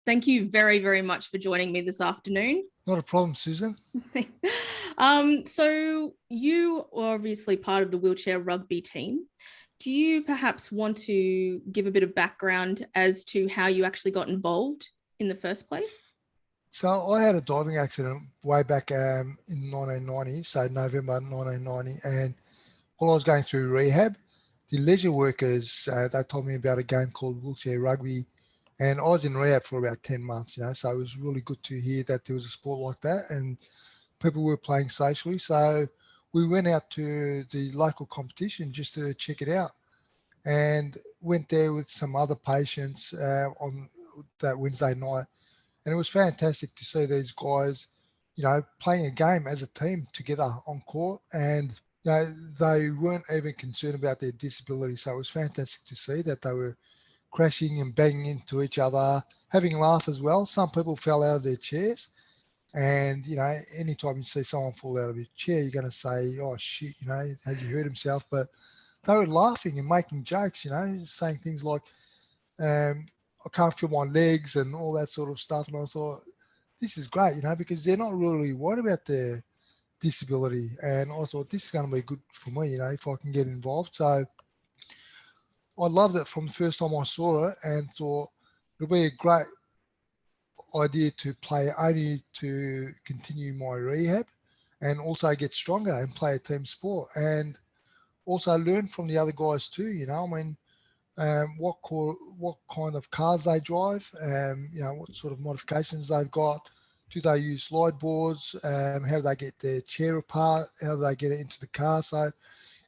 Thank you very, very much for joining me this afternoon. Not a problem, Susan. So you are obviously part of the wheelchair rugby team. Do you perhaps want to give a bit of background as to how you actually got involved in the first place? So I had a diving accident way back in 1990, so November 1990, and while I was going through rehab, the leisure workers, they told me about a game called wheelchair rugby, and I was in rehab for about 10 months, so it was really good to hear that there was a sport like that and people were playing socially. So we went out to the local competition just to check it out and went there with some other patients on that Wednesday night. And it was fantastic to see these guys, playing a game as a team together on court. And they weren't even concerned about their disability. So it was fantastic to see that they were crashing and banging into each other, having a laugh as well. Some people fell out of their chairs. And, anytime you see someone fall out of a chair, you're going to say, oh, shit, has he hurt himself? But they were laughing and making jokes, saying things like, I can't feel my legs and all that sort of stuff. And I thought, this is great, because they're not really worried about their disability. And I thought, this is going to be good for me, if I can get involved. So I loved it from the first time I saw it and thought it'll be a great idea to play only to continue my rehab and also get stronger and play a team sport and also learn from the other guys too, what kind of cars they drive, what sort of modifications they've got. Do they use slide boards? How do they get their chair apart? How do they get it into the car? So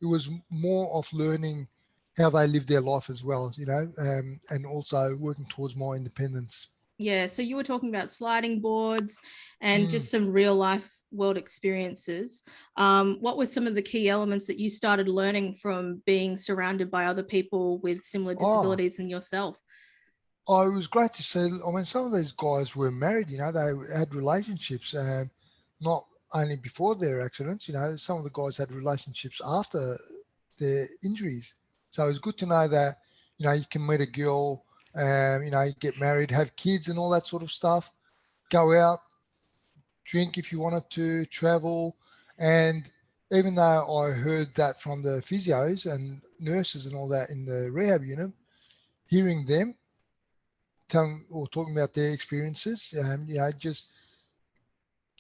it was more of learning how they live their life as well, and also working towards my independence. Yeah, so you were talking about sliding boards and just some real life world experiences. What were some of the key elements that you started learning from being surrounded by other people with similar disabilities than yourself? Oh, it was great to see. I mean, some of these guys were married, they had relationships, not only before their accidents, some of the guys had relationships after their injuries. So it was good to know that, you can meet a girl, you get married, have kids and all that sort of stuff, go out, drink if you wanted to, travel. And even though I heard that from the physios and nurses and all that in the rehab unit, hearing them telling or talking about their experiences, just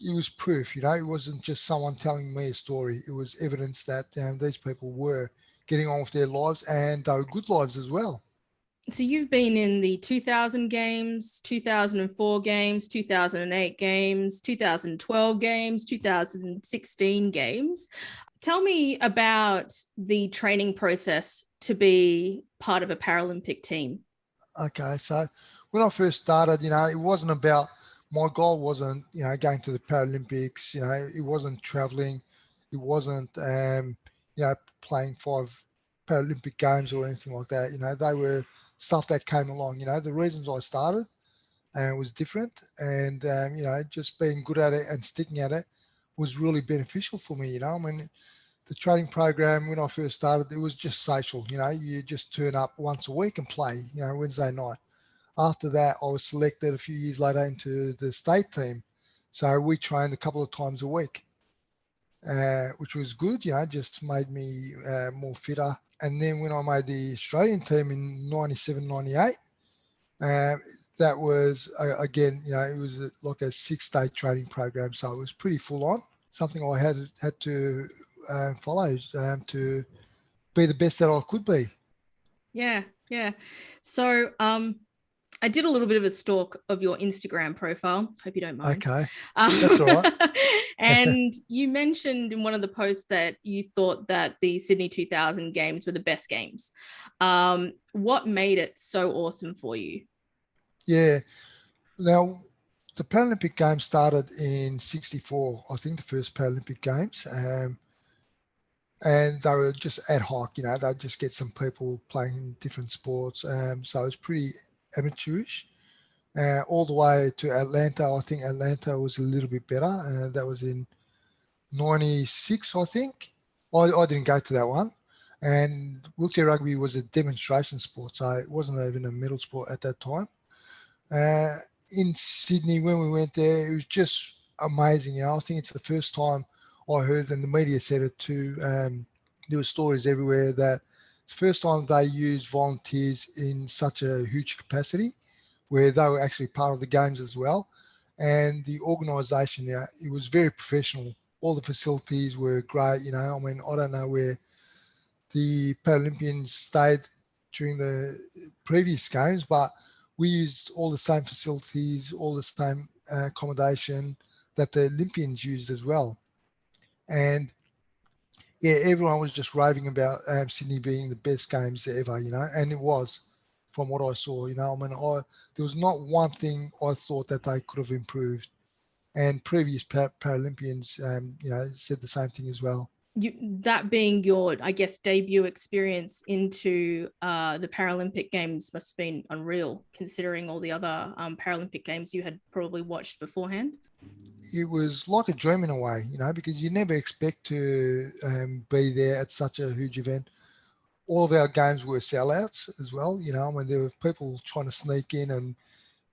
it was proof, it wasn't just someone telling me a story. It was evidence that these people were getting on with their lives and they were good lives as well. So you've been in the 2000 games, 2004 games, 2008 games, 2012 games, 2016 games. Tell me about the training process to be part of a Paralympic team. Okay, so when I first started, it wasn't about, my goal wasn't, going to the Paralympics, it wasn't traveling, it wasn't, playing 5 Paralympic games or anything like that. They were stuff that came along. The reasons I started was different, and just being good at it and sticking at it was really beneficial for me. I mean, the training program when I first started, it was just social. You just turn up once a week and play. Wednesday night. After that, I was selected a few years later into the state team, so we trained a couple of times a week, which was good. Just made me more fitter. And then when I made the Australian team in 97, 98, that was, again, it was like a 6-day training program. So it was pretty full on, something I had to follow to be the best that I could be. Yeah. So I did a little bit of a stalk of your Instagram profile. Hope you don't mind. Okay, that's all right. And you mentioned in one of the posts that you thought that the Sydney 2000 games were the best games. What made it so awesome for you? Yeah. Now, the Paralympic Games started in 64, I think, the first Paralympic Games. And they were just ad hoc, they'd just get some people playing different sports. So it was pretty amateurish. All the way to Atlanta. I think Atlanta was a little bit better. That was in 96, I think. I didn't go to that one. And wheelchair rugby was a demonstration sport, so it wasn't even a medal sport at that time. in Sydney when we went there, it was just amazing. You know, I think it's the first time I heard, and the media said it too. There were stories everywhere that it's the first time they used volunteers in such a huge capacity, where they were actually part of the games as well. And the organisation, yeah, it was very professional. All the facilities were great. You know, I mean, I don't know where the Paralympians stayed during the previous games, but we used all the same facilities, all the same accommodation that the Olympians used as well. And yeah, everyone was just raving about Sydney being the best games ever, you know, and it was from what I saw, you know. I mean, there was not one thing I thought that they could have improved. And previous Paralympians, you know, said the same thing as well. That being your, I guess, debut experience into the Paralympic Games must have been unreal, considering all the other Paralympic Games you had probably watched beforehand. It was like a dream in a way, you know, because you never expect to be there at such a huge event. All of our games were sellouts as well, you know. I mean, there were people trying to sneak in and,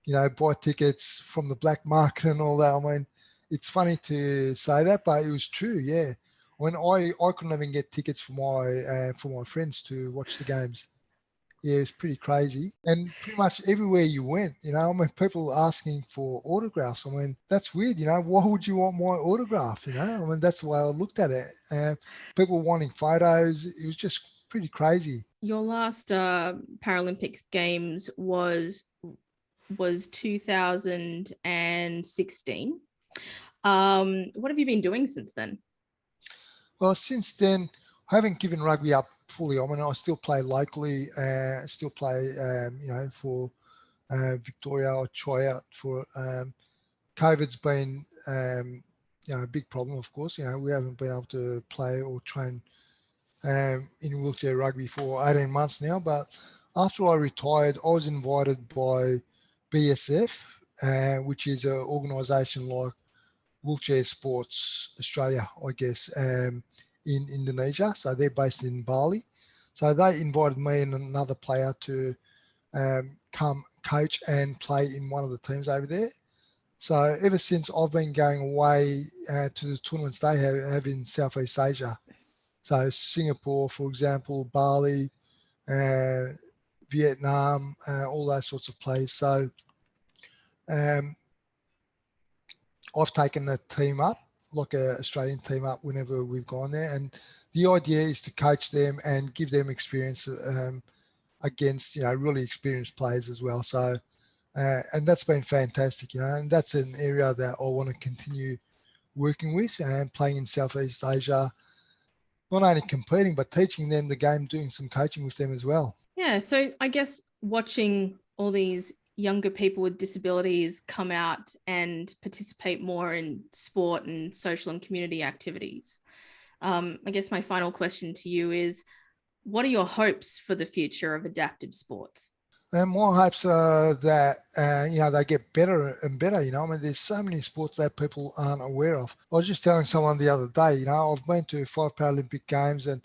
you know, buy tickets from the black market and all that. I mean, it's funny to say that, but it was true, yeah. When I couldn't even get tickets for my friends to watch the games. Yeah, it's pretty crazy. And pretty much everywhere you went, you know, I mean, people asking for autographs. I mean, that's weird, you know. Why would you want my autograph? You know, I mean, that's the way I looked at it. People wanting photos. It was just pretty crazy. Your last Paralympics Games was 2016. What have you been doing since then? Well, since then, I haven't given rugby up fully. I mean, I still play locally. Still play, you know, for Victoria. I try out for. COVID's been, you know, a big problem. Of course, you know, we haven't been able to play or train in wheelchair rugby for 18 months now. But after I retired, I was invited by BSF, which is an organisation like Wheelchair Sports Australia, I guess, in Indonesia. So they're based in Bali. So they invited me and another player to come coach and play in one of the teams over there. So ever since I've been going away to the tournaments they have in Southeast Asia. So Singapore, for example, Bali, uh, Vietnam, all those sorts of places. So um, I've taken the team up, like an Australian team up whenever we've gone there. And the idea is to coach them and give them experience against, you know, really experienced players as well. So, and that's been fantastic, you know, and that's an area that I want to continue working with and playing in Southeast Asia, not only competing, but teaching them the game, doing some coaching with them as well. Yeah. So I guess watching all these younger people with disabilities come out and participate more in sport and social and community activities. I guess my final question to you is, what are your hopes for the future of adaptive sports? And my hopes are that, you know, they get better and better. You know, I mean, there's so many sports that people aren't aware of. I was just telling someone the other day, you know, I've been to 5 Paralympic Games and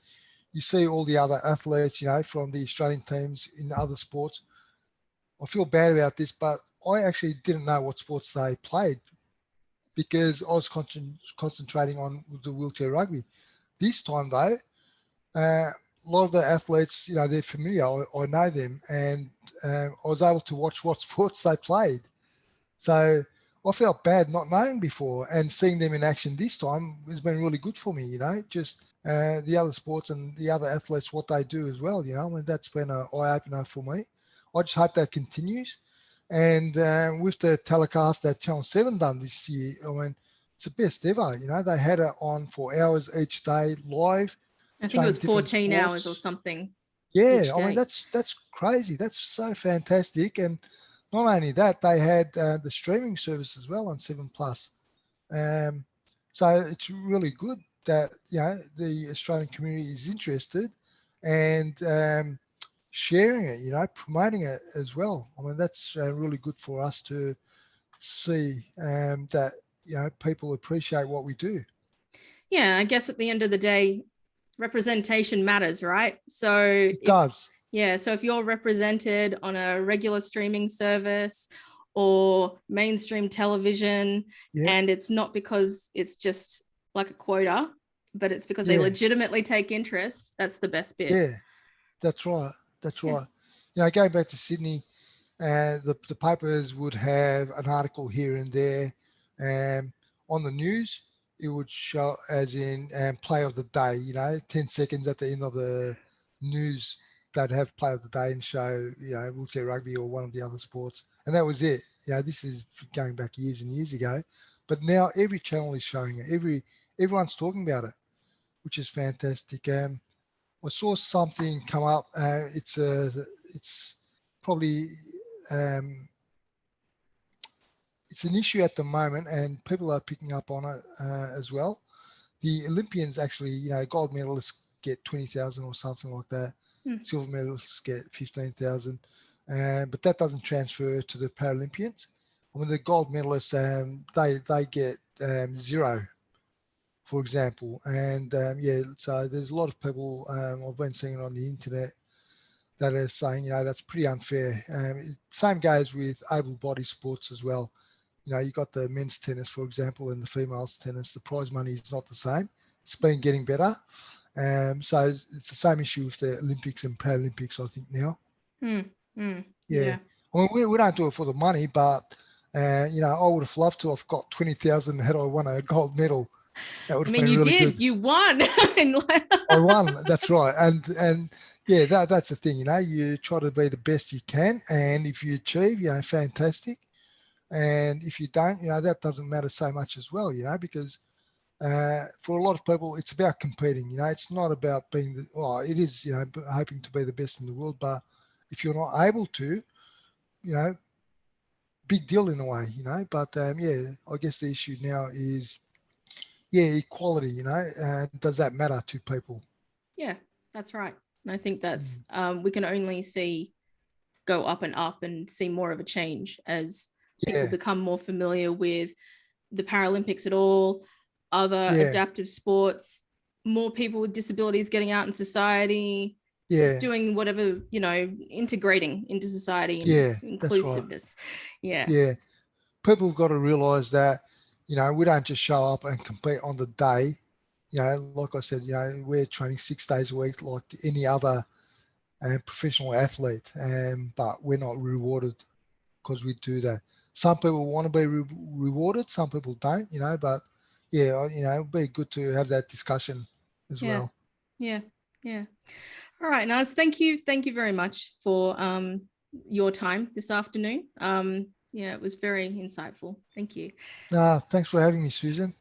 you see all the other athletes, you know, from the Australian teams in other sports. I feel bad about this, but I actually didn't know what sports they played because I was concentrating on the wheelchair rugby. This time, though, a lot of the athletes, you know, they're familiar. I know them, and I was able to watch what sports they played. So I felt bad not knowing before, and seeing them in action this time has been really good for me. You know, just the other sports and the other athletes, what they do as well. You know, I mean, that's been an eye opener for me. I just hope that continues. And with the telecast that Channel 7 done this year, I mean, it's the best ever. You know, they had it on for hours each day live, I think it showing was different 14 sports. hours or something Yeah, each I mean, day. that's crazy. That's so fantastic. And not only that, they had the streaming service as well on 7 Plus. Um, so it's really good that, you know, the Australian community is interested and sharing it, you know, promoting it as well. I mean, that's really good for us to see that, you know, people appreciate what we do. Yeah, I guess at the end of the day, representation matters, right? It does. So if you're represented on a regular streaming service or mainstream television. Yeah. And it's not because it's just like a quota, but it's because they Yeah. legitimately take interest. That's the best bit. Yeah, that's right. That's Yeah. right. You know, going back to Sydney, the papers would have an article here and there, and on the news it would show as in play of the day. You know, 10 seconds at the end of the news, they'd have play of the day and show, you know, wheelchair rugby or one of the other sports, and that was it. You know, this is going back years and years ago, but now every channel is showing it. Everyone's talking about it, which is fantastic. I saw something come up. It's probably um, it's an issue at the moment, and people are picking up on it as well. The Olympians actually, you know, gold medalists get 20,000 or something like that. Silver medalists get 15,000, but that doesn't transfer to the Paralympians. I mean, the gold medalists, they get zero, for example. And yeah, so there's a lot of people I've been seeing it on the internet that are saying, you know, that's pretty unfair. Same goes with able-bodied sports as well. You know, you got the men's tennis, for example, and the females tennis. The prize money is not the same. It's been getting better. So it's the same issue with the Olympics and Paralympics, I think, now. Yeah. I mean, we don't do it for the money, but, you know, I would have loved to have got 20,000 had I won a gold medal. That would have been you really did. good. You won. I won. That's right. And yeah, that's the thing. You know, you try to be the best you can, and if you achieve, you know, fantastic. And if you don't, you know, that doesn't matter so much as well. You know, because for a lot of people, it's about competing. You know, it's not about being the. Well, it is. You know, hoping to be the best in the world, but if you're not able to, you know, big deal in a way. You know, but yeah, I guess the issue now is, yeah, equality. You know, does that matter to people? Yeah, that's right. And I think that's we can only see go up and up and see more of a change as people Yeah, become more familiar with the Paralympics at all, other yeah, adaptive sports, more people with disabilities getting out in society, just yeah, doing whatever, you know, integrating into society and yeah. That's right. inclusiveness. Yeah. Yeah, people have got to realise that, you know, we don't just show up and compete on the day. You know, like I said, you know, we're training 6 days a week like any other professional athlete, but we're not rewarded because we do that. Some people want to be rewarded, some people don't, you know, but yeah, you know, it'd be good to have that discussion as Yeah. well. Yeah. Yeah. All right, Naz, thank you. Thank you very much for your time this afternoon. Yeah, it was very insightful. Thank you. Thanks for having me, Susan.